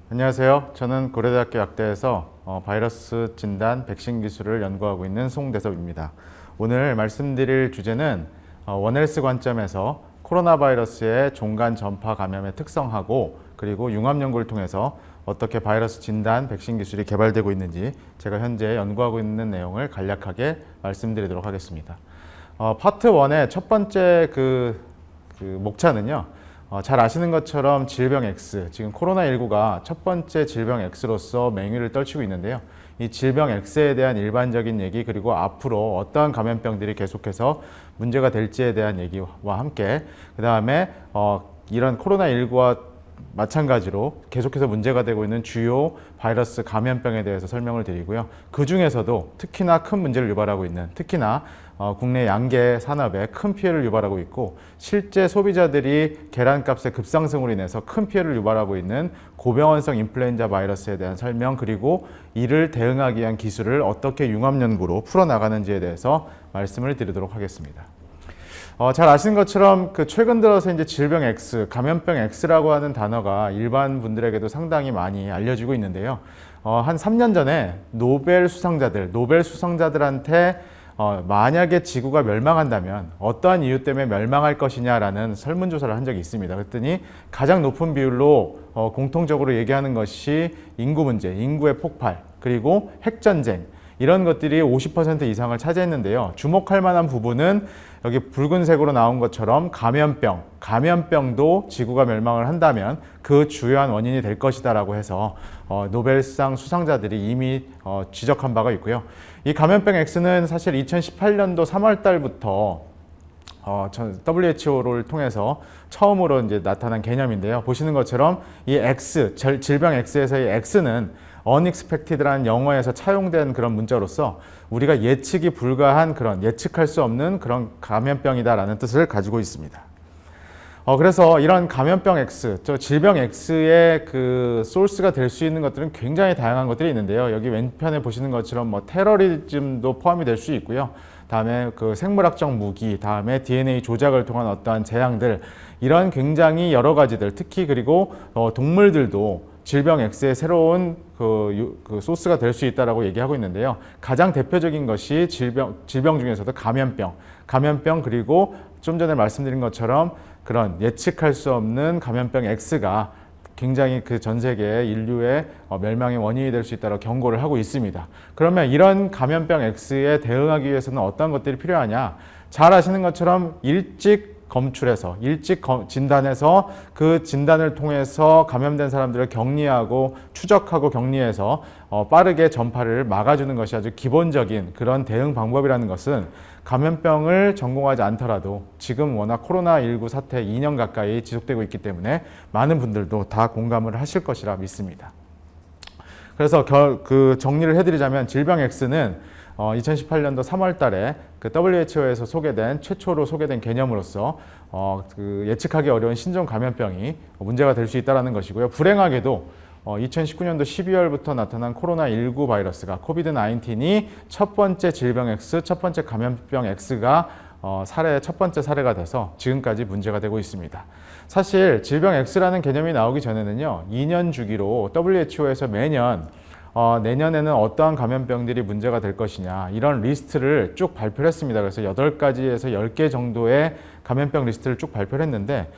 안녕하세요. 저는 고려대학교 약대에서 바이러스 진단 백신 기술을 연구하고 있는 송대섭입니다. 오늘 말씀드릴 주제는 원헬스 관점에서 코로나 바이러스의 종간 전파 감염의 특성하고 그리고 융합 연구를 통해서 어떻게 바이러스 진단 백신 기술이 개발되고 있는지 제가 현재 연구하고 있는 내용을 간략하게 말씀드리도록 하겠습니다. 파트 1의 첫 번째 목차는요. 잘 아시는 것처럼 질병 X, 지금 코로나19가 첫 번째 질병 X로서 맹위를 떨치고 있는데요. 이 질병 X에 대한 일반적인 얘기 그리고 앞으로 어떠한 감염병들이 계속해서 문제가 될지에 대한 얘기와 함께 그 다음에 이런 코로나19와 마찬가지로 계속해서 문제가 되고 있는 주요 바이러스 감염병에 대해서 설명을 드리고요. 그 중에서도 특히나 큰 문제를 유발하고 있는 특히나 국내 양계 산업에 큰 피해를 유발하고 있고 실제 소비자들이 계란값의 급상승으로 인해서 큰 피해를 유발하고 있는 고병원성 인플루엔자 바이러스에 대한 설명 그리고 이를 대응하기 위한 기술을 어떻게 융합연구로 풀어나가는지에 대해서 말씀을 드리도록 하겠습니다. 잘 아시는 것처럼 최근 들어서 이제 질병 X, 감염병 X라고 하는 단어가 일반 분들에게도 상당히 많이 알려지고 있는데요. 한 3년 전에 노벨 수상자들한테 만약에 지구가 멸망한다면 어떠한 이유 때문에 멸망할 것이냐라는 설문조사를 한 적이 있습니다. 그랬더니 가장 높은 비율로 공통적으로 얘기하는 것이 인구 문제, 인구의 폭발, 그리고 핵전쟁 이런 것들이 50% 이상을 차지했는데요. 주목할 만한 부분은 여기 붉은색으로 나온 것처럼 감염병도 지구가 멸망을 한다면 그 주요한 원인이 될 것이다 라고 해서 노벨상 수상자들이 이미 지적한 바가 있고요. 이 감염병 X는 사실 2018년도 3월 달부터 WHO를 통해서 처음으로 이제 나타난 개념인데요. 보시는 것처럼 이 질병 X에서의 X는 unexpected라는 영어에서 차용된 그런 문자로서 우리가 예측이 불가한 예측할 수 없는 그런 감염병이다라는 뜻을 가지고 있습니다. 그래서 이런 감염병 X, 질병 X의 소스가 될 수 있는 것들은 굉장히 다양한 것들이 있는데요. 여기 왼편에 보시는 것처럼 테러리즘도 포함이 될 수 있고요. 다음에 생물학적 무기, 다음에 DNA 조작을 통한 어떠한 재앙들, 이런 굉장히 여러 가지들, 특히 그리고 동물들도 질병 X의 새로운 소스가 될 수 있다라고 얘기하고 있는데요. 가장 대표적인 것이 질병 중에서도 감염병 그리고 좀 전에 말씀드린 것처럼 그런 예측할 수 없는 감염병 X가 굉장히 전 세계 인류의 멸망의 원인이 될 수 있다고 경고를 하고 있습니다. 그러면 이런 감염병 X에 대응하기 위해서는 어떤 것들이 필요하냐? 잘 아시는 것처럼 일찍 진단해서 그 진단을 통해서 감염된 사람들을 격리하고 추적하고 격리해서 빠르게 전파를 막아주는 것이 아주 기본적인 그런 대응 방법이라는 것은 감염병을 전공하지 않더라도 지금 워낙 코로나19 사태 2년 가까이 지속되고 있기 때문에 많은 분들도 다 공감을 하실 것이라 믿습니다. 그래서 정리를 해드리자면 질병 X는 2018년도 3월 달에 WHO에서 최초로 소개된 개념으로서 예측하기 어려운 신종 감염병이 문제가 될 수 있다는 것이고요. 불행하게도 2019년도 12월부터 나타난 코로나19 바이러스가 코비드-19이 첫 번째 질병 X, 첫 번째 감염병 X가 첫 번째 사례가 돼서 지금까지 문제가 되고 있습니다. 사실 질병 X라는 개념이 나오기 전에는요, 2년 주기로 WHO에서 매년 내년에는 어떠한 감염병들이 문제가 될 것이냐 이런 리스트를 쭉 발표를 했습니다. 그래서 8가지에서 10개 정도의 감염병 리스트를 쭉 발표를 했는데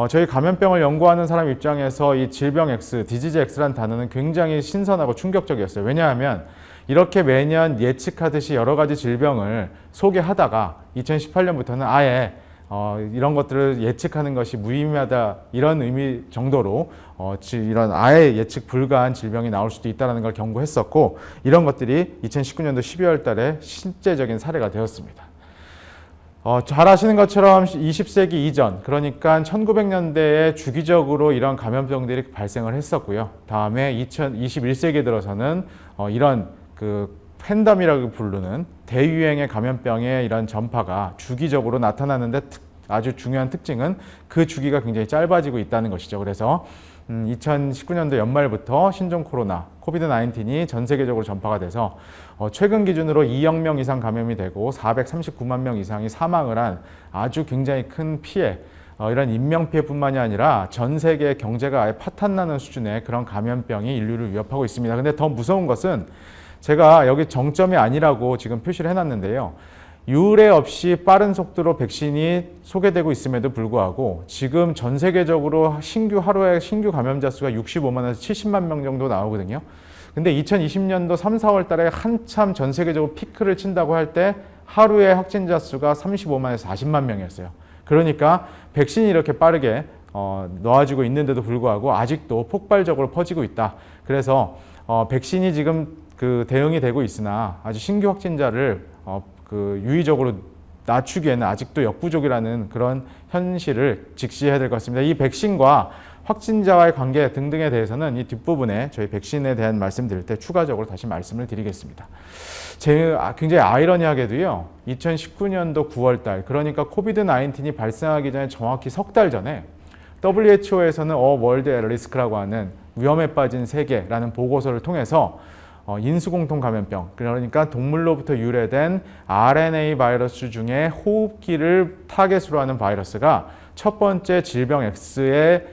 저희 감염병을 연구하는 사람 입장에서 이 질병 X, 디지즈 X라는 단어는 굉장히 신선하고 충격적이었어요. 왜냐하면 이렇게 매년 예측하듯이 여러 가지 질병을 소개하다가 2018년부터는 아예 이런 것들을 예측하는 것이 무의미하다 이런 의미 정도로 이런 아예 예측 불가한 질병이 나올 수도 있다는 걸 경고했었고 이런 것들이 2019년도 12월 달에 실제적인 사례가 되었습니다. 잘 아시는 것처럼 20세기 이전 그러니까 1900년대에 주기적으로 이런 감염병들이 발생을 했었고요. 다음에 21세기에 들어서는 이런 팬덤이라고 부르는 대유행의 감염병의 이런 전파가 주기적으로 나타나는데 아주 중요한 특징은 그 주기가 굉장히 짧아지고 있다는 것이죠. 그래서 2019년도 연말부터 신종 코로나, 코비드-19이 전 세계적으로 전파가 돼서 최근 기준으로 2억 명 이상 감염이 되고 439만 명 이상이 사망을 한 아주 굉장히 큰 피해, 이런 인명피해뿐만이 아니라 전 세계 경제가 아예 파탄나는 수준의 그런 감염병이 인류를 위협하고 있습니다. 근데 더 무서운 것은 제가 여기 정점이 아니라고 지금 표시를 해놨는데요. 유례 없이 빠른 속도로 백신이 소개되고 있음에도 불구하고 지금 전 세계적으로 하루에 신규 감염자 수가 65만에서 70만 명 정도 나오거든요. 근데 2020년도 3, 4월 달에 한참 전 세계적으로 피크를 친다고 할 때 하루에 확진자 수가 35만에서 40만 명이었어요. 그러니까 백신이 이렇게 빠르게 놓아지고 있는데도 불구하고 아직도 폭발적으로 퍼지고 있다. 그래서 백신이 지금 그 대응이 되고 있으나 아주 신규 확진자를 유의적으로 낮추기에는 아직도 역부족이라는 그런 현실을 직시해야 될 것 같습니다. 이 백신과 확진자와의 관계 등등에 대해서는 이 뒷부분에 저희 백신에 대한 말씀 드릴 때 추가적으로 다시 말씀을 드리겠습니다. 굉장히 아이러니하게도요, 2019년도 9월 달, 그러니까 코비드-19이 발생하기 전에 정확히 석 달 전에 WHO에서는 월드 리스크라고 하는 위험에 빠진 세계라는 보고서를 통해서 인수공통 감염병, 그러니까 동물로부터 유래된 RNA 바이러스 중에 호흡기를 타겟으로 하는 바이러스가 첫 번째 질병 X의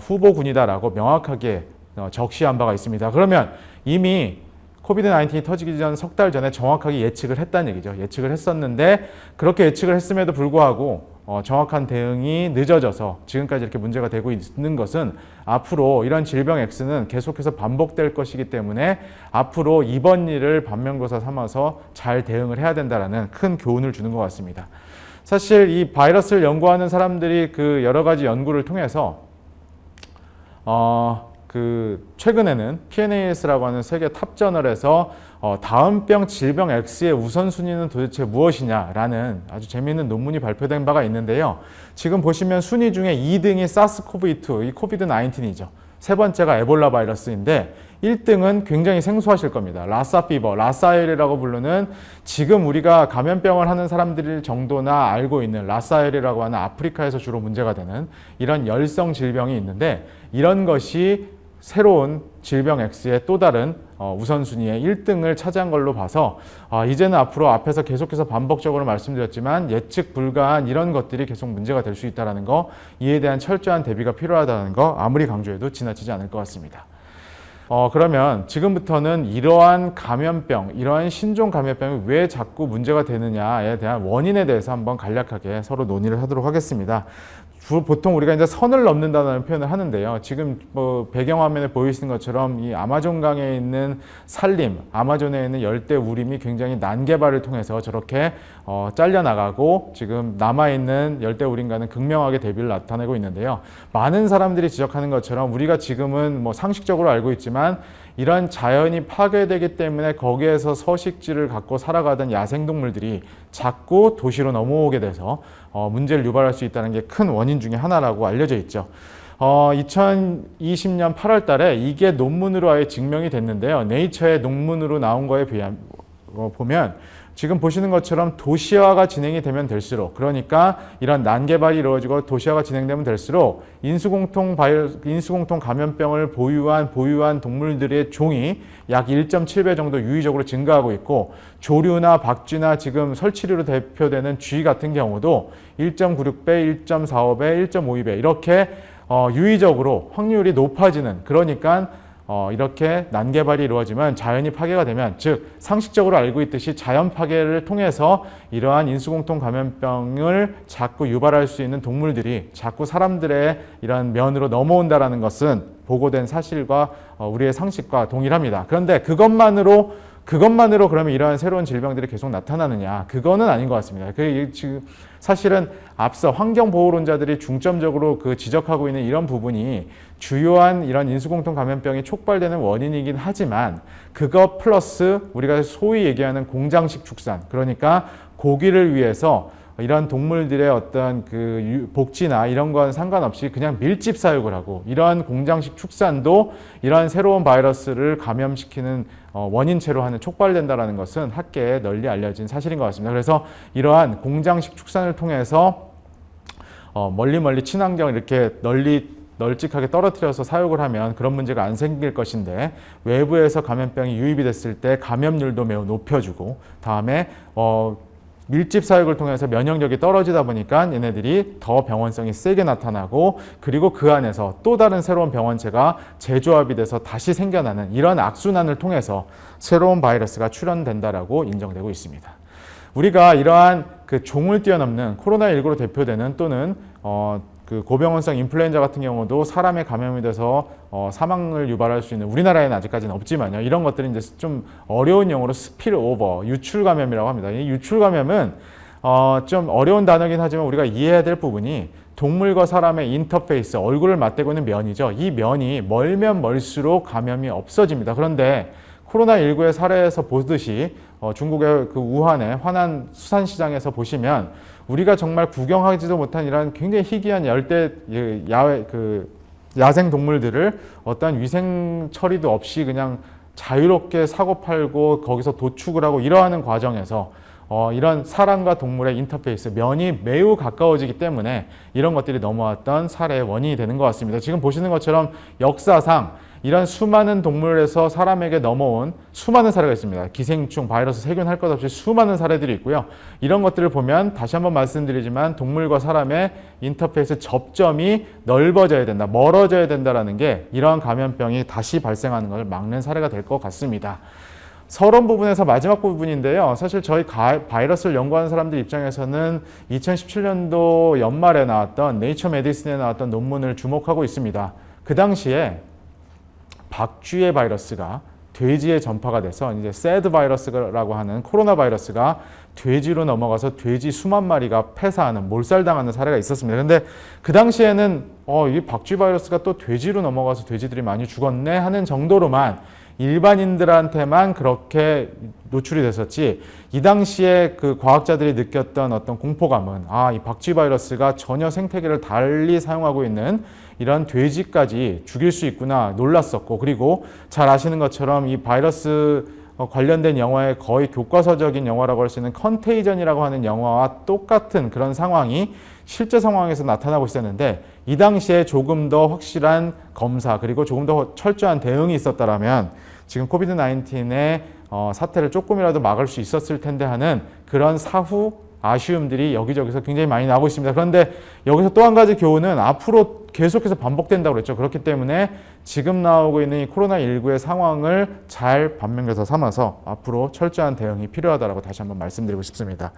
후보군이다라고 명확하게 적시한 바가 있습니다. 그러면 이미 코비드-19이 터지기 전 석 달 전에 정확하게 예측을 했다는 얘기죠. 예측을 했었는데 그렇게 예측을 했음에도 불구하고 정확한 대응이 늦어져서 지금까지 이렇게 문제가 되고 있는 것은 앞으로 이런 질병 X는 계속해서 반복될 것이기 때문에 앞으로 이번 일을 반면교사 삼아서 잘 대응을 해야 된다는 큰 교훈을 주는 것 같습니다. 사실 이 바이러스를 연구하는 사람들이 그 여러 가지 연구를 통해서 최근에는 PNAS라고 하는 세계 탑 저널에서 다음병 질병 X의 우선순위는 도대체 무엇이냐라는 아주 재미있는 논문이 발표된 바가 있는데요. 지금 보시면 순위 중에 2등이 사스코브2, 이 코비드-19이죠. 세 번째가 에볼라 바이러스인데 1등은 굉장히 생소하실 겁니다. 라사피버, 라사엘이라고 부르는 지금 우리가 감염병을 하는 사람들 정도나 알고 있는 라사엘이라고 하는 아프리카에서 주로 문제가 되는 이런 열성 질병이 있는데 이런 것이 새로운 질병 X의 또 다른 우선순위의 1등을 차지한 걸로 봐서 이제는 앞으로 앞에서 계속해서 반복적으로 말씀드렸지만 예측 불가한 이런 것들이 계속 문제가 될 수 있다는 거, 이에 대한 철저한 대비가 필요하다는 거 아무리 강조해도 지나치지 않을 것 같습니다. 그러면 지금부터는 이러한 감염병, 이러한 신종 감염병이 왜 자꾸 문제가 되느냐에 대한 원인에 대해서 한번 간략하게 서로 논의를 하도록 하겠습니다. 보통 우리가 이제 선을 넘는다는 표현을 하는데요. 지금 배경화면에 보이시는 것처럼 이 아마존강에 있는 산림, 아마존에 있는 열대 우림이 굉장히 난개발을 통해서 저렇게 잘려나가고 지금 남아있는 열대 우림과는 극명하게 대비를 나타내고 있는데요. 많은 사람들이 지적하는 것처럼 우리가 지금은 상식적으로 알고 있지만 이런 자연이 파괴되기 때문에 거기에서 서식지를 갖고 살아가던 야생동물들이 자꾸 도시로 넘어오게 돼서 문제를 유발할 수 있다는 게 큰 원인 중에 하나라고 알려져 있죠. 2020년 8월 달에 이게 논문으로 아예 증명이 됐는데요. 네이처의 논문으로 나온 거에 보면 지금 보시는 것처럼 도시화가 진행이 되면 될수록, 그러니까 이런 난개발이 이루어지고 도시화가 진행되면 될수록 인수공통 감염병을 보유한 동물들의 종이 약 1.7배 정도 유의적으로 증가하고 있고, 조류나 박쥐나 지금 설치류로 대표되는 쥐 같은 경우도 1.96배, 1.45배, 1.52배 이렇게 유의적으로 확률이 높아지는, 그러니까 이렇게 난개발이 이루어지면 자연이 파괴가 되면, 즉 상식적으로 알고 있듯이 자연 파괴를 통해서 이러한 인수공통 감염병을 자꾸 유발할 수 있는 동물들이 자꾸 사람들의 이런 면으로 넘어온다는 것은 보고된 사실과 우리의 상식과 동일합니다. 그런데 그것만으로 그러면 이러한 새로운 질병들이 계속 나타나느냐? 그거는 아닌 것 같습니다. 지금 사실은 앞서 환경보호론자들이 중점적으로 지적하고 있는 이런 부분이 주요한 이런 인수공통 감염병이 촉발되는 원인이긴 하지만, 그거 플러스 우리가 소위 얘기하는 공장식 축산, 그러니까 고기를 위해서 이런 동물들의 어떤 복지나 이런 건 상관없이 그냥 밀집 사육을 하고, 이러한 공장식 축산도 이러한 새로운 바이러스를 감염시키는 원인체로 하는 촉발된다는 것은 학계에 널리 알려진 사실인 것 같습니다. 그래서 이러한 공장식 축산을 통해서 멀리 친환경 이렇게 널찍하게 떨어뜨려서 사육을 하면 그런 문제가 안 생길 것인데, 외부에서 감염병이 유입이 됐을 때 감염률도 매우 높여주고, 다음에 밀집 사육을 통해서 면역력이 떨어지다 보니까 얘네들이 더 병원성이 세게 나타나고, 그리고 그 안에서 또 다른 새로운 병원체가 재조합이 돼서 다시 생겨나는 이런 악순환을 통해서 새로운 바이러스가 출현된다라고 인정되고 있습니다. 우리가 이러한 그 종을 뛰어넘는 코로나19로 대표되는 또는 그 고병원성 인플루엔자 같은 경우도 사람에 감염이 돼서 사망을 유발할 수 있는, 우리나라에는 아직까지는 없지만요. 이런 것들이 이제 좀 어려운 용어로 스필오버, 유출 감염이라고 합니다. 이 유출 감염은 좀 어려운 단어긴 하지만 우리가 이해해야 될 부분이 동물과 사람의 인터페이스, 얼굴을 맞대고 있는 면이죠. 이 면이 멀면 멀수록 감염이 없어집니다. 그런데 코로나19의 사례에서 보듯이 중국의 그 우한의 화난 수산시장에서 보시면 우리가 정말 구경하지도 못한 이런 굉장히 희귀한 열대 야생 동물들을 어떤 위생 처리도 없이 그냥 자유롭게 사고 팔고 거기서 도축을 하고 이러하는 과정에서 이런 사람과 동물의 인터페이스, 면이 매우 가까워지기 때문에 이런 것들이 넘어왔던 사례의 원인이 되는 것 같습니다. 지금 보시는 것처럼 역사상 이런 수많은 동물에서 사람에게 넘어온 수많은 사례가 있습니다. 기생충, 바이러스, 세균 할 것 없이 수많은 사례들이 있고요. 이런 것들을 보면 다시 한번 말씀드리지만 동물과 사람의 인터페이스 접점이 넓어져야 된다, 멀어져야 된다라는 게 이러한 감염병이 다시 발생하는 것을 막는 사례가 될 것 같습니다. 서론 부분에서 마지막 부분인데요. 사실 저희 바이러스를 연구하는 사람들 입장에서는 2017년도 연말에 나왔던 네이처 메디슨에 나왔던 논문을 주목하고 있습니다. 그 당시에 박쥐의 바이러스가 돼지에 전파가 돼서 이제 새드 바이러스라고 하는 코로나 바이러스가 돼지로 넘어가서 돼지 수만 마리가 폐사하는, 몰살당하는 사례가 있었습니다. 근데 그 당시에는 이 박쥐 바이러스가 또 돼지로 넘어가서 돼지들이 많이 죽었네 하는 정도로만 일반인들한테만 그렇게 노출이 됐었지, 이 당시에 그 과학자들이 느꼈던 어떤 공포감은 이 박쥐 바이러스가 전혀 생태계를 달리 사용하고 있는 이런 돼지까지 죽일 수 있구나 놀랐었고, 그리고 잘 아시는 것처럼 이 바이러스 관련된 영화의 거의 교과서적인 영화라고 할 수 있는 컨테이전이라고 하는 영화와 똑같은 그런 상황이 실제 상황에서 나타나고 있었는데, 이 당시에 조금 더 확실한 검사 그리고 조금 더 철저한 대응이 있었다면 지금 코비드 19의 사태를 조금이라도 막을 수 있었을 텐데 하는 그런 사후 아쉬움들이 여기저기서 굉장히 많이 나오고 있습니다. 그런데 여기서 또 한 가지 교훈은 앞으로 계속해서 반복된다고 그랬죠. 그렇기 때문에 지금 나오고 있는 이 코로나19의 상황을 잘 반면교사 삼아서 앞으로 철저한 대응이 필요하다고 다시 한번 말씀드리고 싶습니다.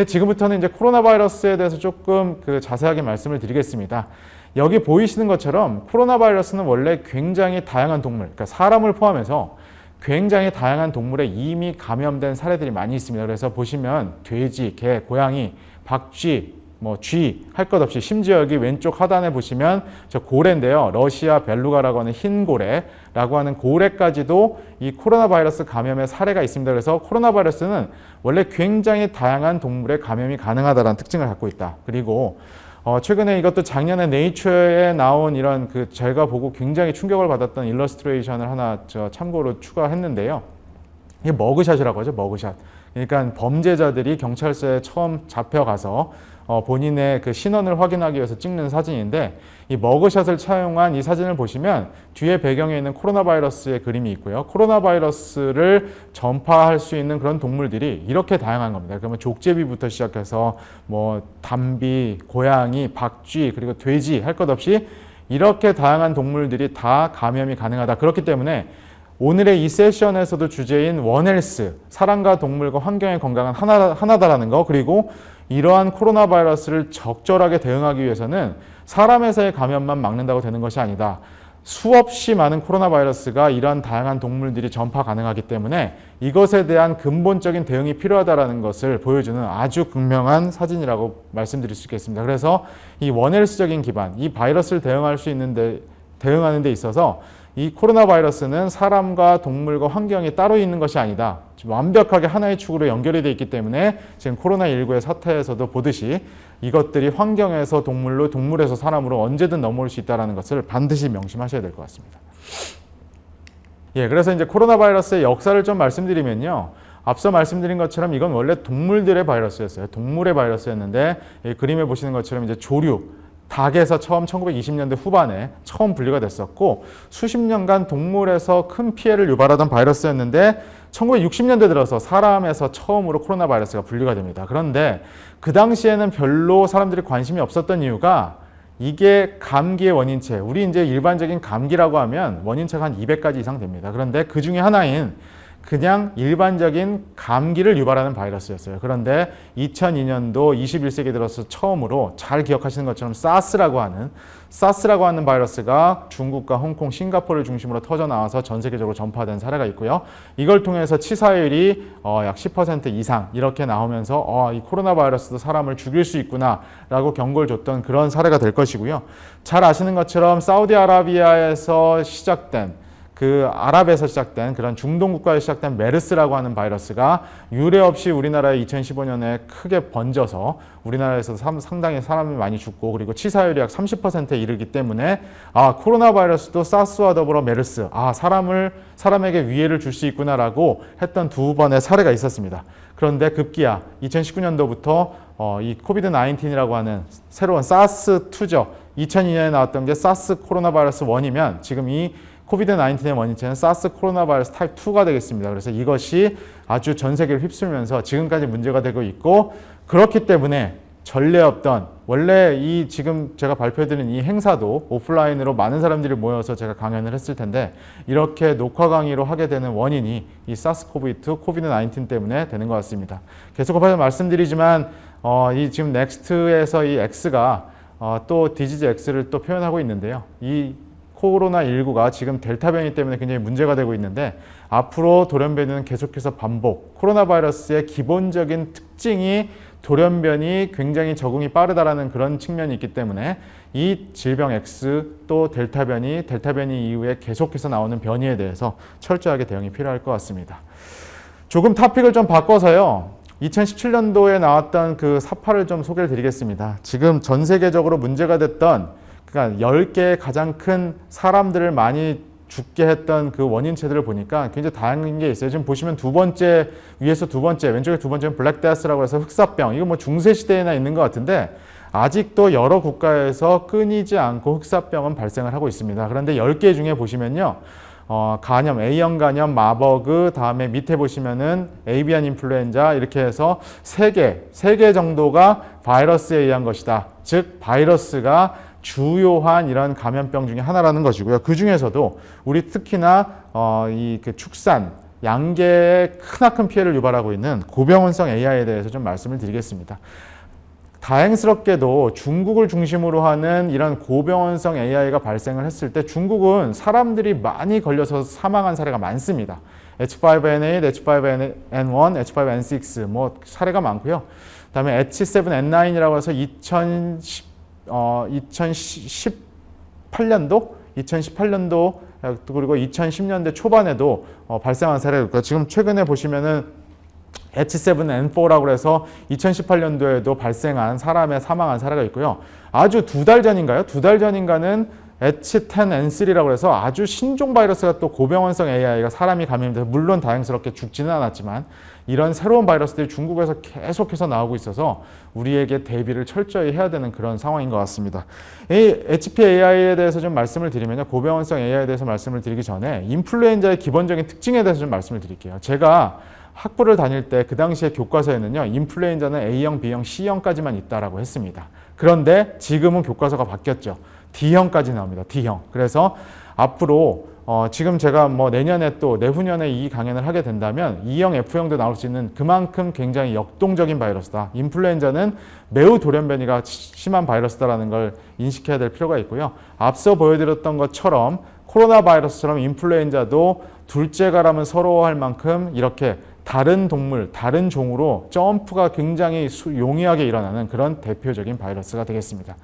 지금부터는 이제 코로나 바이러스에 대해서 조금 자세하게 말씀을 드리겠습니다. 여기 보이시는 것처럼 코로나 바이러스는 원래 굉장히 다양한 동물, 그러니까 사람을 포함해서 굉장히 다양한 동물에 이미 감염된 사례들이 많이 있습니다. 그래서 보시면 돼지, 개, 고양이, 박쥐, 쥐 할 것 없이, 심지어 여기 왼쪽 하단에 보시면 저 고래인데요. 러시아 벨루가라고 하는 흰 고래라고 하는 고래까지도 이 코로나 바이러스 감염의 사례가 있습니다. 그래서 코로나 바이러스는 원래 굉장히 다양한 동물에 감염이 가능하다는 특징을 갖고 있다. 그리고 최근에 이것도 작년에 네이처에 나온 이런 제가 보고 굉장히 충격을 받았던 일러스트레이션을 하나 참고로 추가했는데요. 이게 머그샷이라고 하죠. 머그샷. 그러니까 범죄자들이 경찰서에 처음 잡혀가서 본인의 그 신원을 확인하기 위해서 찍는 사진인데, 이 머그샷을 차용한 이 사진을 보시면 뒤에 배경에 있는 코로나 바이러스의 그림이 있고요. 코로나 바이러스를 전파할 수 있는 그런 동물들이 이렇게 다양한 겁니다. 그러면 족제비부터 시작해서 담비, 고양이, 박쥐, 그리고 돼지 할 것 없이 이렇게 다양한 동물들이 다 감염이 가능하다. 그렇기 때문에 오늘의 이 세션에서도 주제인 원헬스, 사람과 동물과 환경의 건강은 하나다라는 거, 그리고 이러한 코로나 바이러스를 적절하게 대응하기 위해서는 사람에서의 감염만 막는다고 되는 것이 아니다. 수없이 많은 코로나 바이러스가 이러한 다양한 동물들이 전파 가능하기 때문에 이것에 대한 근본적인 대응이 필요하다는 것을 보여주는 아주 극명한 사진이라고 말씀드릴 수 있겠습니다. 그래서 이 원헬스적인 기반, 이 바이러스를 대응하는 데 있어서 이 코로나 바이러스는 사람과 동물과 환경이 따로 있는 것이 아니다. 완벽하게 하나의 축으로 연결이 되어 있기 때문에 지금 코로나19의 사태에서도 보듯이 이것들이 환경에서 동물로, 동물에서 사람으로 언제든 넘어올 수 있다는 것을 반드시 명심하셔야 될 것 같습니다. 그래서 이제 코로나 바이러스의 역사를 좀 말씀드리면요. 앞서 말씀드린 것처럼 이건 원래 동물들의 바이러스였어요. 동물의 바이러스였는데, 이 그림에 보시는 것처럼 이제 조류, 닭에서 처음 1920년대 후반에 처음 분리가 됐었고 수십 년간 동물에서 큰 피해를 유발하던 바이러스였는데 1960년대 들어서 사람에서 처음으로 코로나 바이러스가 분리가 됩니다. 그런데 그 당시에는 별로 사람들이 관심이 없었던 이유가 이게 감기의 원인체, 우리 이제 일반적인 감기라고 하면 원인체가 한 200가지 이상 됩니다. 그런데 그 중에 하나인 그냥 일반적인 감기를 유발하는 바이러스였어요. 그런데 2002년도 21세기 들어서 처음으로 잘 기억하시는 것처럼 사스라고 하는 바이러스가 중국과 홍콩, 싱가포르를 중심으로 터져 나와서 전 세계적으로 전파된 사례가 있고요. 이걸 통해서 치사율이 약 10% 이상 이렇게 나오면서 이 코로나 바이러스도 사람을 죽일 수 있구나라고 경고를 줬던 그런 사례가 될 것이고요. 잘 아시는 것처럼 사우디아라비아에서 시작된 아랍에서 시작된 그런 중동 국가에 시작된 메르스라고 하는 바이러스가 유례 없이 우리나라에 2015년에 크게 번져서 우리나라에서 상당히 사람이 많이 죽고 그리고 치사율이 약 30%에 이르기 때문에 코로나 바이러스도 사스와 더불어 메르스, 사람에게 위해를 줄 수 있구나라고 했던 두 번의 사례가 있었습니다. 그런데 급기야 2019년도부터 이 코비드-19이라고 하는 새로운 사스2죠. 2002년에 나왔던 게 사스 코로나 바이러스 1이면 지금 이 코비드-19의 원인체는 사스 코로나 바이러스 타입 2가 되겠습니다. 그래서 이것이 아주 전 세계를 휩쓸면서 지금까지 문제가 되고 있고 그렇기 때문에 전례 없던 원래 이 지금 제가 발표해드린 이 행사도 오프라인으로 많은 사람들이 모여서 제가 강연을 했을 텐데 이렇게 녹화 강의로 하게 되는 원인이 이 사스코브2 코비드-19 때문에 되는 것 같습니다. 계속해서 말씀드리지만 이 지금 넥스트에서 이 X가 또 디지즈 X를 또 표현하고 있는데요. 이 코로나19가 지금 델타 변이 때문에 굉장히 문제가 되고 있는데 앞으로 돌연변이는 계속해서 반복. 코로나 바이러스의 기본적인 특징이 돌연변이 굉장히 적응이 빠르다라는 그런 측면이 있기 때문에 이 질병 X 또 델타 변이 이후에 계속해서 나오는 변이에 대해서 철저하게 대응이 필요할 것 같습니다. 조금 토픽을 좀 바꿔서요. 2017년도에 나왔던 그 사파를 좀 소개를 드리겠습니다. 지금 전 세계적으로 문제가 됐던 그러니까 10개의 가장 큰 사람들을 많이 죽게 했던 그 원인체들을 보니까 굉장히 다양한 게 있어요. 지금 보시면 위에서 두 번째, 왼쪽에 두 번째는 블랙데스라고 해서 흑사병. 이거 뭐 중세시대에나 있는 것 같은데 아직도 여러 국가에서 끊이지 않고 흑사병은 발생을 하고 있습니다. 그런데 10개 중에 보시면요. 간염, A형 간염, 마버그, 다음에 밑에 보시면은 에이비안 인플루엔자 이렇게 해서 3개 정도가 바이러스에 의한 것이다. 즉, 바이러스가 주요한 이런 감염병 중에 하나라는 것이고요. 그 중에서도 우리 특히나 그 축산, 양계에 크나큰 피해를 유발하고 있는 고병원성 AI에 대해서 좀 말씀을 드리겠습니다. 다행스럽게도 중국을 중심으로 하는 이런 고병원성 AI가 발생을 했을 때 중국은 사람들이 많이 걸려서 사망한 사례가 많습니다. H5N8, H5N1, H5N6 뭐 사례가 많고요. 그다음에 H7N9이라고 해서 2018년도 그리고 2010년대 초반에도 발생한 사례가 있고 지금 최근에 보시면은 H7N4라고 해서 2018년도에도 발생한 사망한 사례가 있고요. 아주 두 달 전인가는 H10N3라고 해서 아주 신종 바이러스가 또 고병원성 AI가 사람이 감염돼서 물론 다행스럽게 죽지는 않았지만 이런 새로운 바이러스들이 중국에서 계속해서 나오고 있어서 우리에게 대비를 철저히 해야 되는 그런 상황인 것 같습니다. 이 HPAI에 대해서 좀 말씀을 드리면요. 고병원성 AI에 대해서 말씀을 드리기 전에 인플루엔자의 기본적인 특징에 대해서 좀 말씀을 드릴게요. 제가 학부를 다닐 때 그 당시에 교과서에는요. 인플루엔자는 A형, B형, C형까지만 있다라고 했습니다. 그런데 지금은 교과서가 바뀌었죠. D형까지 나옵니다. D형. 그래서 앞으로 지금 제가 뭐 내년에 또 내후년에 이 강연을 하게 된다면 E형, F형도 나올 수 있는 그만큼 굉장히 역동적인 바이러스다. 인플루엔자는 매우 돌연변이가 심한 바이러스다라는 걸 인식해야 될 필요가 있고요. 앞서 보여드렸던 것처럼 코로나 바이러스처럼 인플루엔자도 둘째가라면 서러워할 만큼 이렇게 다른 동물, 다른 종으로 점프가 굉장히 용이하게 일어나는 그런 대표적인 바이러스가 되겠습니다.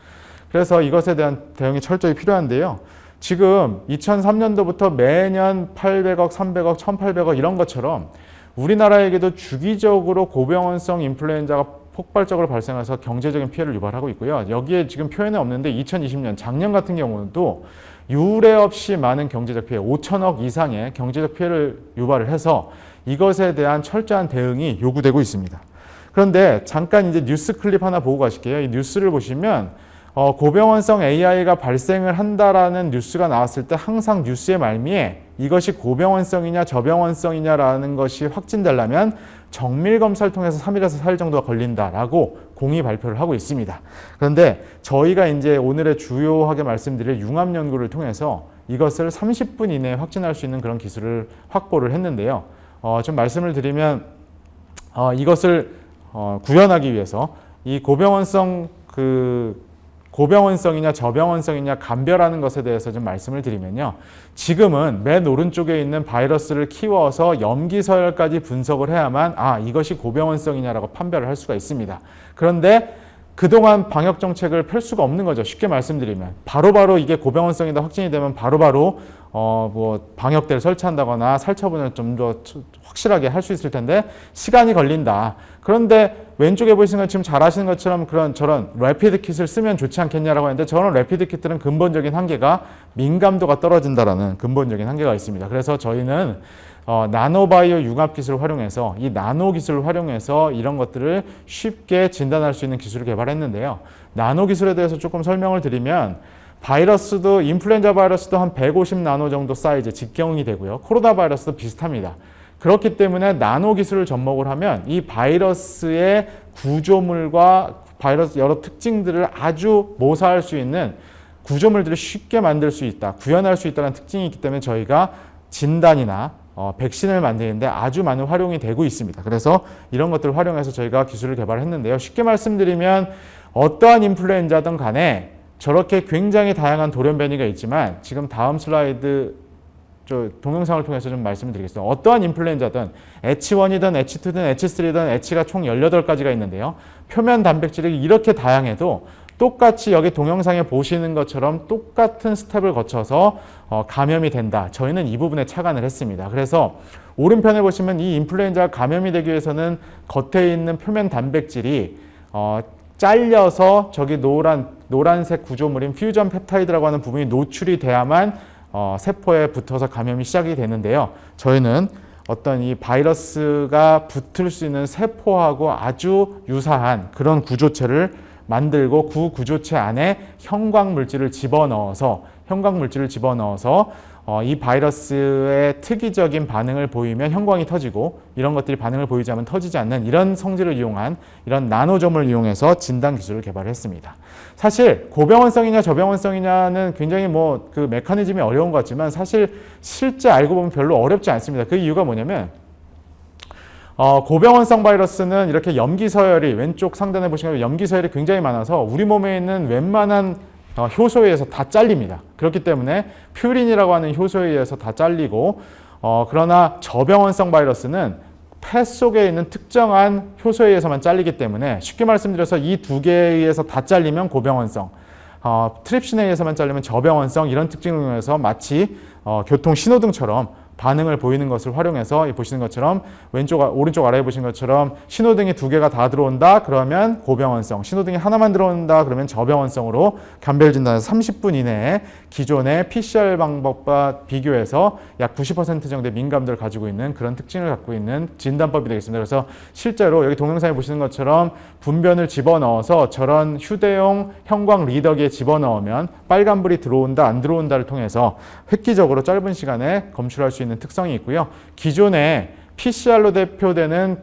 그래서 이것에 대한 대응이 철저히 필요한데요. 지금 2003년도부터 매년 800억, 300억, 1800억 이런 것처럼 우리나라에게도 주기적으로 고병원성 인플루엔자가 폭발적으로 발생해서 경제적인 피해를 유발하고 있고요. 여기에 지금 표현은 없는데 2020년 작년 같은 경우도 유례 없이 많은 경제적 피해, 5천억 이상의 경제적 피해를 유발을 해서 이것에 대한 철저한 대응이 요구되고 있습니다. 그런데 잠깐 이제 뉴스 클립 하나 보고 가실게요. 이 뉴스를 보시면 고병원성 AI가 발생을 한다라는 뉴스가 나왔을 때 항상 뉴스의 말미에 이것이 고병원성이냐 저병원성이냐라는 것이 확진되려면 정밀 검사를 통해서 3일에서 4일 정도가 걸린다라고 공의 발표를 하고 있습니다. 그런데 저희가 이제 오늘의 주요하게 말씀드릴 융합 연구를 통해서 이것을 30분 이내에 확진할 수 있는 그런 기술을 확보를 했는데요. 좀 말씀을 드리면 이것을 구현하기 위해서 이 고병원성이냐 저병원성이냐 감별하는 것에 대해서 좀 말씀을 드리면요. 지금은 맨 오른쪽에 있는 바이러스를 키워서 염기서열까지 분석을 해야만 이것이 고병원성이냐라고 판별을 할 수가 있습니다. 그런데 그동안 방역 정책을 펼 수가 없는 거죠. 쉽게 말씀드리면 바로바로 이게 고병원성이다 확진이 되면 바로바로 방역대를 설치한다거나 살처분을 좀 더 확실하게 할 수 있을 텐데 시간이 걸린다. 그런데 왼쪽에 보시는 건 지금 잘 아시는 것처럼 저런 래피드 킷을 쓰면 좋지 않겠냐라고 하는데 저런 래피드 킷들은 근본적인 한계가 민감도가 떨어진다라는 근본적인 한계가 있습니다. 그래서 저희는 나노바이오 융합 기술을 활용해서 이 나노 기술을 활용해서 이런 것들을 쉽게 진단할 수 있는 기술을 개발했는데요. 나노 기술에 대해서 조금 설명을 드리면 바이러스도 인플루엔자 바이러스도 한 150 나노 정도 사이즈 직경이 되고요. 코로나 바이러스도 비슷합니다. 그렇기 때문에 나노 기술을 접목을 하면 이 바이러스의 구조물과 바이러스 여러 특징들을 아주 모사할 수 있는 구조물들을 쉽게 만들 수 있다, 구현할 수 있다는 특징이 있기 때문에 저희가 진단이나 백신을 만드는데 아주 많은 활용이 되고 있습니다. 그래서 이런 것들을 활용해서 저희가 기술을 개발했는데요. 쉽게 말씀드리면 어떠한 인플루엔자든 간에 저렇게 굉장히 다양한 돌연변이가 있지만 지금 다음 슬라이드 동영상을 통해서 좀 말씀을 드리겠습니다. 어떠한 인플루엔자든 H1이든 H2든 H3든 H가 총 18가지가 있는데요. 표면 단백질이 이렇게 다양해도 똑같이 여기 동영상에 보시는 것처럼 똑같은 스텝을 거쳐서 감염이 된다. 저희는 이 부분에 착안을 했습니다. 그래서 오른편에 보시면 이 인플루엔자가 감염이 되기 위해서는 겉에 있는 표면 단백질이 잘려서 저기 노란색 구조물인 퓨전 펩타이드라고 하는 부분이 노출이 돼야만 세포에 붙어서 감염이 시작이 되는데요. 저희는 어떤 이 바이러스가 붙을 수 있는 세포하고 아주 유사한 그런 구조체를 만들고 그 구조체 안에 형광물질을 집어넣어서 이 바이러스의 특이적인 반응을 보이면 형광이 터지고 이런 것들이 반응을 보이지 않으면 터지지 않는 이런 성질을 이용한 이런 나노점을 이용해서 진단 기술을 개발했습니다. 사실 고병원성이냐 저병원성이냐는 굉장히 그 메커니즘이 어려운 것 같지만 사실 실제 알고 보면 별로 어렵지 않습니다. 그 이유가 뭐냐면 고병원성 바이러스는 이렇게 염기서열이 왼쪽 상단에 보시면 염기서열이 굉장히 많아서 우리 몸에 있는 웬만한 효소에 의해서 다 잘립니다. 그렇기 때문에 퓨린이라고 하는 효소에 의해서 다 잘리고 그러나 저병원성 바이러스는 폐 속에 있는 특정한 효소에 의해서만 잘리기 때문에 쉽게 말씀드려서 이 두 개에 의해서 다 잘리면 고병원성, 트립신에 의해서만 잘리면 저병원성 이런 특징을 이용해서 마치 교통 신호등처럼 반응을 보이는 것을 활용해서 보시는 것처럼 오른쪽 아래에 보시는 것처럼 신호등이 두 개가 다 들어온다 그러면 고병원성, 신호등이 하나만 들어온다 그러면 저병원성으로 감별 진단에서 30분 이내에 기존의 PCR 방법과 비교해서 약 90% 정도의 민감도를 가지고 있는 그런 특징을 갖고 있는 진단법이 되겠습니다. 그래서 실제로 여기 동영상에 보시는 것처럼 분변을 집어넣어서 저런 휴대용 형광 리더기에 집어넣으면 빨간불이 들어온다 안 들어온다를 통해서 획기적으로 짧은 시간에 검출할 수 있는 특성이 있고요. 기존에 PCR로 대표되는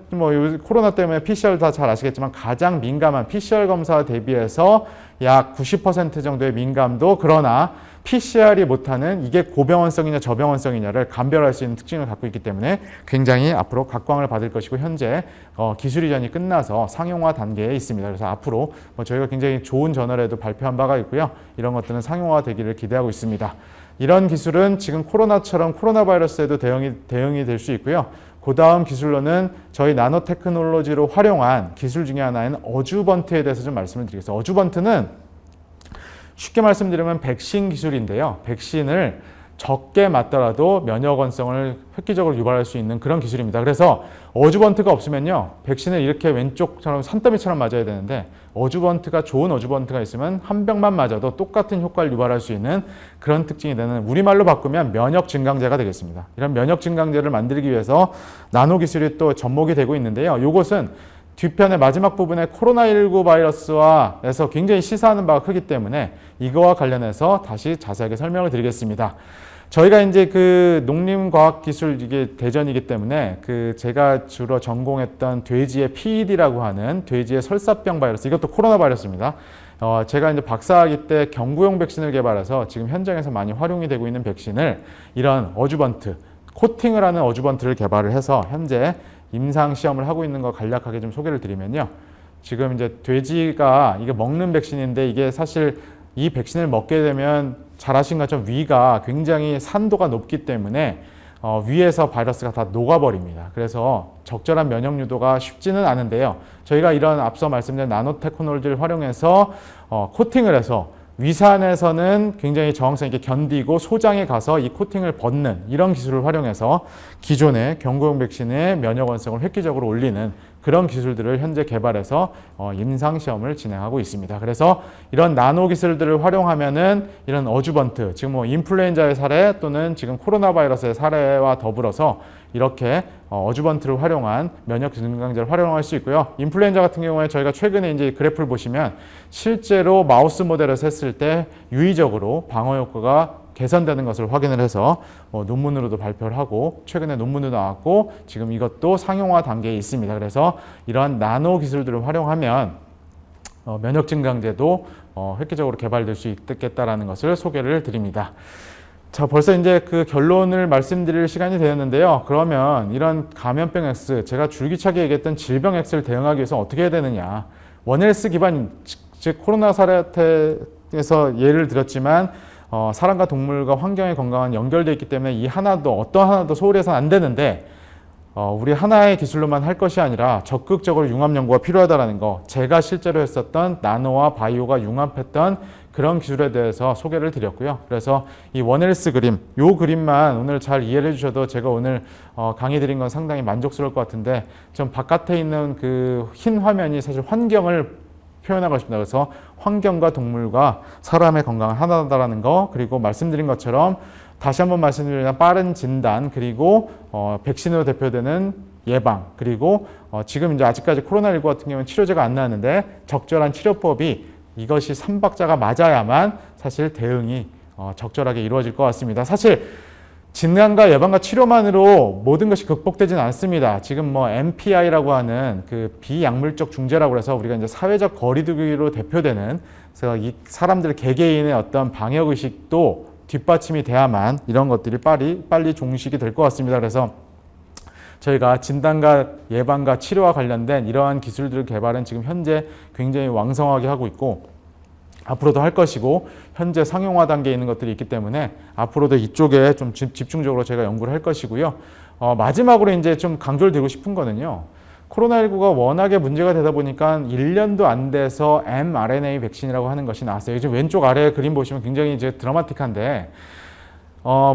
코로나 때문에 PCR 다 잘 아시겠지만 가장 민감한 PCR 검사 대비해서 약 90% 정도의 민감도 그러나 PCR이 못하는 이게 고병원성이냐 저병원성이냐를 감별할 수 있는 특징을 갖고 있기 때문에 굉장히 앞으로 각광을 받을 것이고 현재 기술 이전이 끝나서 상용화 단계에 있습니다. 그래서 앞으로 저희가 굉장히 좋은 저널에도 발표한 바가 있고요. 이런 것들은 상용화 되기를 기대하고 있습니다. 이런 기술은 지금 코로나처럼 코로나 바이러스에도 대응이 될 수 있고요. 그 다음 기술로는 저희 나노 테크놀로지로 활용한 기술 중에 하나인 어주번트에 대해서 좀 말씀을 드리겠습니다. 어주번트는 쉽게 말씀드리면 백신 기술인데요. 백신을 적게 맞더라도 면역원성을 획기적으로 유발할 수 있는 그런 기술입니다. 그래서 어주번트가 없으면요. 백신을 이렇게 왼쪽처럼 산더미처럼 맞아야 되는데 좋은 어주번트가 있으면 한 병만 맞아도 똑같은 효과를 유발할 수 있는 그런 특징이 되는 우리말로 바꾸면 면역 증강제가 되겠습니다. 이런 면역 증강제를 만들기 위해서 나노 기술이 또 접목이 되고 있는데요. 이것은 뒤편의 마지막 부분에 코로나19 바이러스와에서 굉장히 시사하는 바가 크기 때문에 이거와 관련해서 다시 자세하게 설명을 드리겠습니다. 저희가 이제 그 농림과학기술 이게 대전이기 때문에 그 제가 주로 전공했던 돼지의 PED라고 하는 돼지의 설사병 바이러스, 이것도 코로나 바이러스입니다. 제가 이제 박사학위 때 경구용 백신을 개발해서 지금 현장에서 많이 활용이 되고 있는 백신을 이런 어주번트, 코팅을 하는 어주번트를 개발을 해서 현재 임상 시험을 하고 있는 거 간략하게 좀 소개를 드리면요. 지금 이제 돼지가 이게 먹는 백신인데 이게 사실 이 백신을 먹게 되면 잘 아신 것처럼 위가 굉장히 산도가 높기 때문에 위에서 바이러스가 다 녹아버립니다. 그래서 적절한 면역 유도가 쉽지는 않은데요. 저희가 이런 앞서 말씀드린 나노테크놀로지를 활용해서 코팅을 해서 위산에서는 굉장히 저항성 있게 견디고 소장에 가서 이 코팅을 벗는 이런 기술을 활용해서 기존의 경구용 백신의 면역 원성을 획기적으로 올리는 그런 기술들을 현재 개발해서 임상시험을 진행하고 있습니다. 그래서 이런 나노 기술들을 활용하면은 이런 어주번트, 지금 뭐 인플루엔자의 사례 또는 지금 코로나 바이러스의 사례와 더불어서 이렇게 어주번트를 활용한 면역 증강제를 활용할 수 있고요. 인플루엔자 같은 경우에 저희가 최근에 이제 그래프를 보시면 실제로 마우스 모델에서 했을 때 유의적으로 방어 효과가 개선되는 것을 확인을 해서 논문으로도 발표를 하고 최근에 논문도 나왔고 지금 이것도 상용화 단계에 있습니다. 그래서 이러한 나노 기술들을 활용하면 면역 증강제도 획기적으로 개발될 수 있겠다라는 것을 소개를 드립니다. 자, 벌써 이제 그 결론을 말씀드릴 시간이 되었는데요. 그러면 이런 감염병 X, 제가 줄기차게 얘기했던 질병 X를 대응하기 위해서 어떻게 해야 되느냐. 원헬스 기반, 즉 코로나 사태에서 예를 들었지만 사람과 동물과 환경의 건강은 연결되어 있기 때문에 이 하나도 어떤 하나도 소홀히 해서는 안 되는데 우리 하나의 기술로만 할 것이 아니라 적극적으로 융합 연구가 필요하다는 거, 제가 실제로 했었던 나노와 바이오가 융합했던 그런 기술에 대해서 소개를 드렸고요. 그래서 이 원헬스 그림, 요 그림만 오늘 잘 이해를 해주셔도 제가 오늘 강의 드린 건 상당히 만족스러울 것 같은데 좀 바깥에 있는 그 흰 화면이 사실 환경을 표현하고 싶습니다. 그래서 환경과 동물과 사람의 건강은 하나다라는 거, 그리고 말씀드린 것처럼 다시 한번 말씀드리면 빠른 진단, 그리고 백신으로 대표되는 예방, 그리고 지금 이제 아직까지 코로나19 같은 경우는 치료제가 안 나왔는데 적절한 치료법이 이것이 3박자가 맞아야만 사실 대응이 적절하게 이루어질 것 같습니다. 사실 진단과 예방과 치료만으로 모든 것이 극복되지는 않습니다. 지금 뭐 MPI라고 하는 그 비약물적 중재라고 해서 우리가 이제 사회적 거리두기로 대표되는, 그래서 이 사람들 개개인의 어떤 방역 의식도 뒷받침이 돼야만 이런 것들이 빨리 종식이 될 것 같습니다. 그래서 저희가 진단과 예방과 치료와 관련된 이러한 기술들 개발은 지금 현재 굉장히 왕성하게 하고 있고 앞으로도 할 것이고 현재 상용화 단계에 있는 것들이 있기 때문에 앞으로도 이쪽에 좀 집중적으로 제가 연구를 할 것이고요. 마지막으로 이제 좀 강조를 드리고 싶은 거는요. 코로나19가 워낙에 문제가 되다 보니까 1년도 안 돼서 mRNA 백신이라고 하는 것이 나왔어요. 지금 왼쪽 아래 그림 보시면 굉장히 이제 드라마틱한데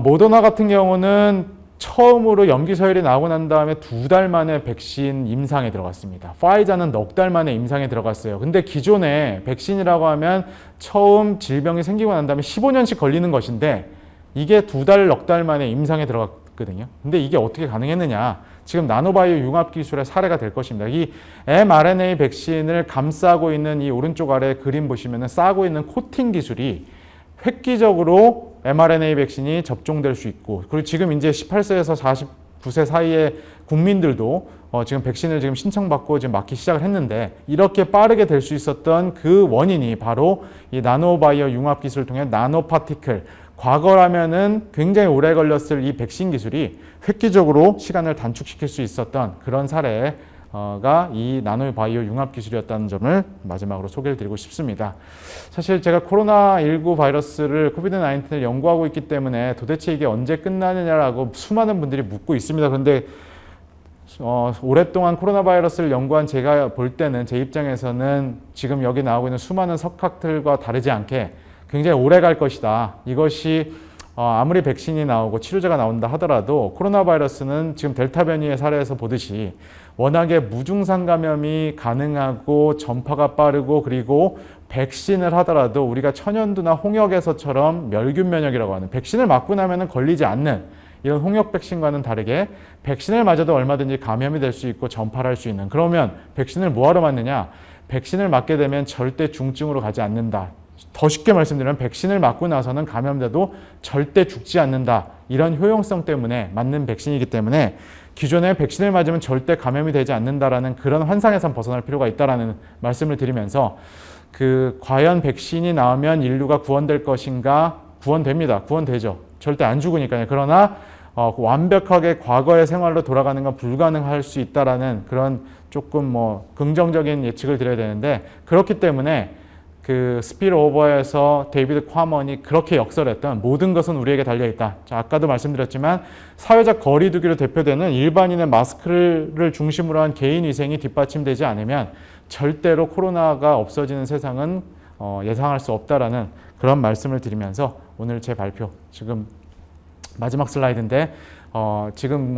모더나 같은 경우는 처음으로 염기 서열이 나오고 난 다음에 2달 만에 백신 임상에 들어갔습니다. 파이자는 넉 달 만에 임상에 들어갔어요. 근데 기존에 백신이라고 하면 처음 질병이 생기고 난 다음에 15년씩 걸리는 것인데 이게 2달, 넉 달 만에 임상에 들어갔거든요. 근데 이게 어떻게 가능했느냐? 지금 나노바이오 융합 기술의 사례가 될 것입니다. 이 mRNA 백신을 감싸고 있는 이 오른쪽 아래 그림 보시면 싸고 있는 코팅 기술이 획기적으로 mRNA 백신이 접종될 수 있고, 그리고 지금 이제 18세에서 49세 사이의 국민들도 지금 백신을 지금 신청받고 지금 맞기 시작을 했는데 이렇게 빠르게 될 수 있었던 그 원인이 바로 이 나노바이오 융합 기술을 통해 나노파티클, 과거라면은 굉장히 오래 걸렸을 이 백신 기술이 획기적으로 시간을 단축시킬 수 있었던 그런 사례가 이 나노바이오 융합 기술이었다는 점을 마지막으로 소개를 드리고 싶습니다. 사실 제가 코로나19 바이러스를 코비드-19을 연구하고 있기 때문에 도대체 이게 언제 끝나느냐라고 수많은 분들이 묻고 있습니다. 그런데 오랫동안 코로나 바이러스를 연구한 제가 볼 때는 제 입장에서는 지금 여기 나오고 있는 수많은 석학들과 다르지 않게 굉장히 오래 갈 것이다. 이것이 아무리 백신이 나오고 치료제가 나온다 하더라도 코로나 바이러스는 지금 델타 변이의 사례에서 보듯이 워낙에 무증상 감염이 가능하고 전파가 빠르고 그리고 백신을 하더라도 우리가 천연두나 홍역에서처럼 멸균 면역이라고 하는 백신을 맞고 나면 걸리지 않는 이런 홍역 백신과는 다르게 백신을 맞아도 얼마든지 감염이 될 수 있고 전파를 할 수 있는, 그러면 백신을 뭐하러 맞느냐? 백신을 맞게 되면 절대 중증으로 가지 않는다. 더 쉽게 말씀드리면 백신을 맞고 나서는 감염돼도 절대 죽지 않는다. 이런 효용성 때문에 맞는 백신이기 때문에 기존에 백신을 맞으면 절대 감염이 되지 않는다라는 그런 환상에선 벗어날 필요가 있다라는 말씀을 드리면서, 과연 백신이 나오면 인류가 구원될 것인가? 구원됩니다. 구원되죠. 절대 안 죽으니까요. 그러나 완벽하게 과거의 생활로 돌아가는 건 불가능할 수 있다라는 그런 조금 긍정적인 예측을 드려야 되는데, 그렇기 때문에 스필오버에서 데이비드 콰먼이 그렇게 역설했던 모든 것은 우리에게 달려있다. 자, 아까도 말씀드렸지만 사회적 거리두기로 대표되는 일반인의 마스크를 중심으로 한 개인위생이 뒷받침되지 않으면 절대로 코로나가 없어지는 세상은 예상할 수 없다라는 그런 말씀을 드리면서 오늘 제 발표, 지금 마지막 슬라이드인데 지금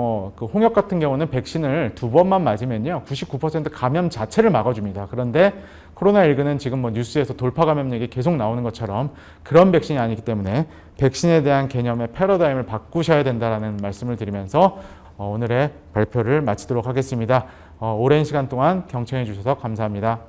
홍역 같은 경우는 백신을 2번만 맞으면요 99% 감염 자체를 막아줍니다. 그런데 코로나19는 지금 뉴스에서 돌파 감염력이 계속 나오는 것처럼 그런 백신이 아니기 때문에 백신에 대한 개념의 패러다임을 바꾸셔야 된다라는 말씀을 드리면서 오늘의 발표를 마치도록 하겠습니다. 오랜 시간 동안 경청해 주셔서 감사합니다.